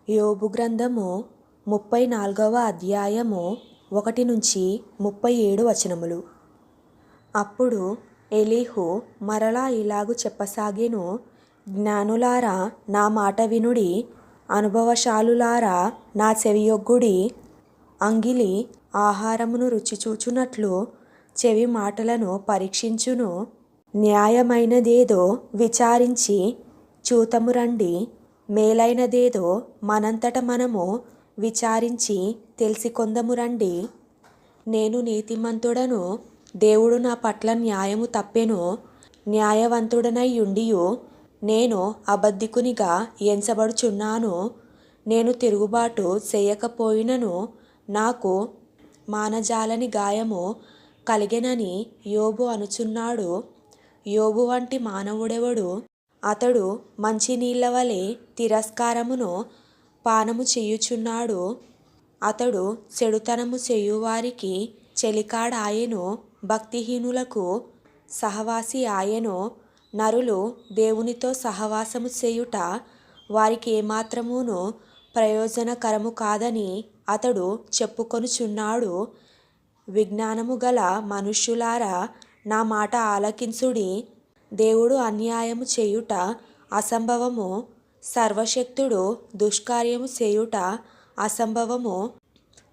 యోబు గ్రంథము 34వ అధ్యాయము 1-37 వచనములు. అప్పుడు ఎలీహు మరలా ఇలాగు చెప్పసాగెను, జ్ఞానులారా నా మాట వినుడి, అనుభవశాలులారా నా చెవియొగ్గుడి. అంగిలి ఆహారమును రుచి చూచునట్లు చెవి మాటలను పరీక్షించును. న్యాయమైనదేదో విచారించి చూతము రండి. మేలైనదేదో మనంతట మనము విచారించి తెలిసికొందము రండి. నేను నీతిమంతుడను, దేవుడు నా పట్ల న్యాయము తప్పెను. న్యాయవంతుడనై యుండియు నేను అబద్ధికునిగా ఎంచబడుచున్నాను. నేను తిరుగుబాటు చేయకపోయినను నాకు మానజాలని గాయము కలిగెనని యోబు అనుచున్నాడు. యోబు వంటి మానవుడెవడు? అతడు మంచినీళ్ల వలె తిరస్కారమును పానము చేయుచున్నాడు. అతడు చెడుతనము చేయువారికి చెలికాడాయెను, భక్తిహీనులకు సహవాసి ఆయెను. నరులు దేవునితో సహవాసము చేయుట వారికి ఏమాత్రమును ప్రయోజనకరము కాదని అతడు చెప్పుకొనుచున్నాడు. విజ్ఞానము గల మనుష్యులారా నా మాట ఆలకించుడి. దేవుడు అన్యాయము చేయుట అసంభవము, సర్వశక్తుడు దుష్కార్యము చేయుట అసంభవము.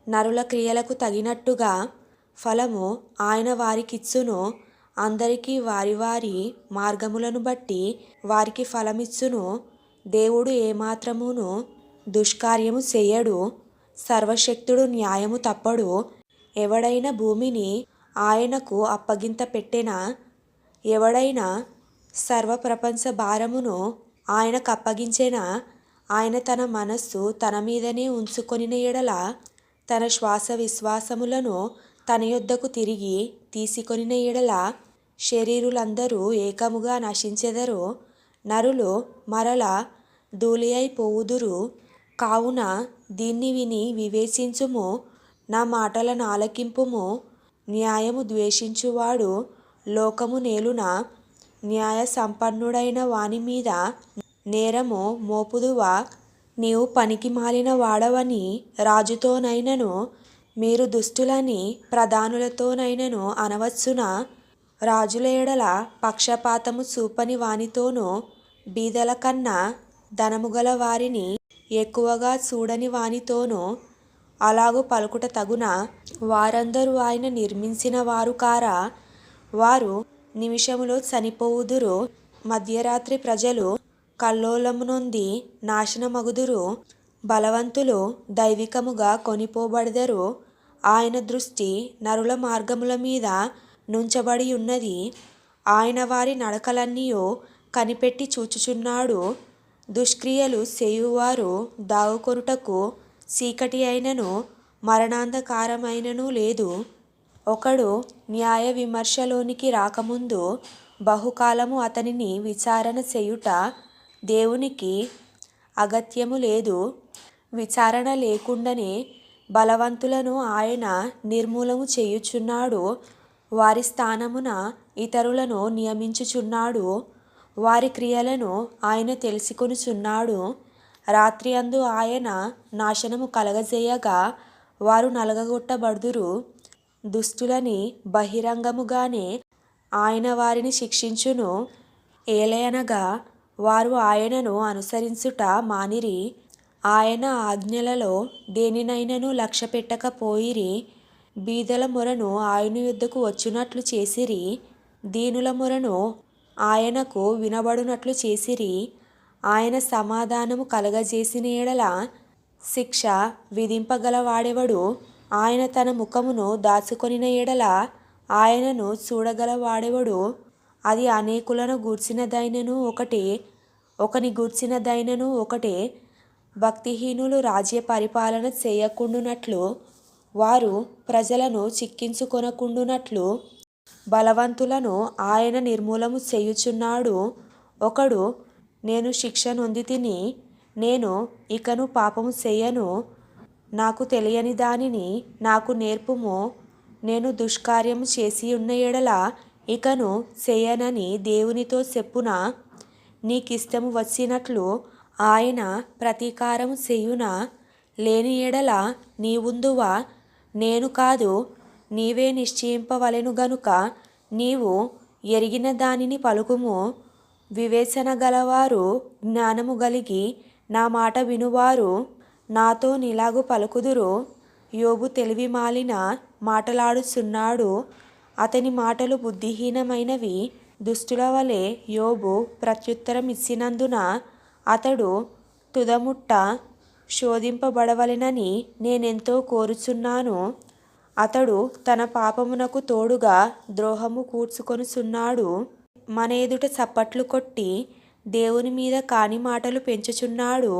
నరుల క్రియలకు తగినట్టుగా ఫలము ఆయన వారికిచ్చును. అందరికీ వారి వారి మార్గములను బట్టి వారికి ఫలమిచ్చును. దేవుడు ఏమాత్రమును దుష్కార్యము చేయడు. సర్వశక్తుడు న్యాయము తప్పడు. ఎవడైనా భూమిని ఆయనకు అప్పగింత పెట్టెనా? ఎవడైనా సర్వప్రపంచ భారమును ఆయనకు అప్పగించెనా? ఆయన తన మనస్సు తన మీదనే ఉంచుకొనిన ఎడల తన శ్వాస విశ్వాసములను తన యొద్దకు తిరిగి తీసుకొనిన ఎడల శరీరులందరూ ఏకముగా నశించెదరు. నరులు మరల ధూళి అయిపోవుదురు. కావున దీన్ని విని వివేచించుము, నా మాటలను ఆలకింపుము. న్యాయము ద్వేషించువాడు లోకము నేలున. న్యాయ సంపన్నుడైన వాని మీద నేరము మోపుదువా? నీవు పనికి మాలిన వాడవని రాజుతోనైనను మీరు దుష్టులని ప్రధానులతోనైనను అనవచ్చునా? రాజుల ఎడల పక్షపాతము చూపని వానితోనూ బీదల కన్నా ధనము గల వారిని ఎక్కువగా చూడని వానితోనూ అలాగు పలుకుట తగునా? వారందరూ ఆయన నిర్మించిన వారు కారా? వారు నిమిషములో చనిపోవుదురు. మధ్యరాత్రి ప్రజలు కల్లోలము నొంది నాశనమగుదురు. బలవంతులు దైవికముగా కొనిపోబడెదరు. ఆయన దృష్టి నరుల మార్గముల మీద నుంచబడి ఉన్నది. ఆయన వారి నడకలన్నీయు కనిపెట్టి చూచుచున్నాడు. దుష్క్రియలు చేయువారు దాగుకొనుటకు చీకటి అయినను మరణాంధకారమైనను లేదు. ఒకడు న్యాయ విమర్శలోనికి రాకముందు బహుకాలము అతనిని విచారణ చేయుట దేవునికి అగత్యము లేదు. విచారణ లేకుండానే బలవంతులను ఆయన నిర్మూలము చేయుచున్నాడు. వారి స్థానమున ఇతరులను నియమించుచున్నాడు. వారి క్రియలను ఆయన తెలుసుకొనుచున్నాడు. రాత్రి అందు ఆయన నాశనము కలగజేయగా వారు నలగగొట్టబడుదురు. దుష్టులని బహిరంగముగానే ఆయన వారిని శిక్షించును. ఏలయనగా వారు ఆయనను అనుసరించుట మానిరి. ఆయన ఆజ్ఞలలో దేనినైనను లక్ష్య పెట్టకపోయిరి. బీదల మొరను ఆయన యొద్దకు వచ్చునట్లు చేసిరి. దీనుల మొరను ఆయనకు వినబడునట్లు చేసిరి. ఆయన సమాధానము కలగజేసిన ఎడల శిక్ష విధింపగలవాడెవడు? ఆయన తన ముఖమును దాచుకొనిన ఎడల ఆయనను చూడగలవాడెవడు? అది అనేకులను గూర్చినదైనను ఒకటే, ఒకని గూర్చినదైనను ఒకటే. భక్తిహీనులు రాజ్య పరిపాలన చేయకుండునట్లు, వారు ప్రజలను చిక్కించుకొనకుండునట్లు బలవంతులను ఆయన నిర్మూలము చేయుచున్నాడు. ఒకడు, నేను శిక్ష నొందితిని, నేను ఇకను పాపము చేయను, నాకు తెలియని దానిని నాకు నేర్పుము. నేను దుష్కార్యము చేసి ఉన్న ఎడల ఇకను చేయనని దేవునితో చెప్పునా? నీకిష్టము వచ్చినట్లు ఆయన ప్రతీకారము చేయునా, లేని ఎడల నీవుందువా? నేను కాదు, నీవే నిశ్చయింపవలెను గనుక నీవు ఎరిగిన దానిని పలుకుము. వివేచన గలవారు, జ్ఞానము గలిగి నా మాట వినువారు నాతో నిలాగు పలుకుదురు. యోబు తెలివి మాలిన మాటలాడుచున్నాడు, అతని మాటలు బుద్ధిహీనమైనవి. దుష్టుల వలె యోబు ప్రత్యుత్తరం ఇచ్చినందున అతడు తుదముట్ట శోధింపబడవలెనని నేనెంతో కోరుచున్నాను. అతడు తన పాపమునకు తోడుగా ద్రోహము కూర్చుకొనుచున్నాడు. మన ఎదుట చప్పట్లు కొట్టి దేవుని మీద కాని మాటలు పెంచుచున్నాడు.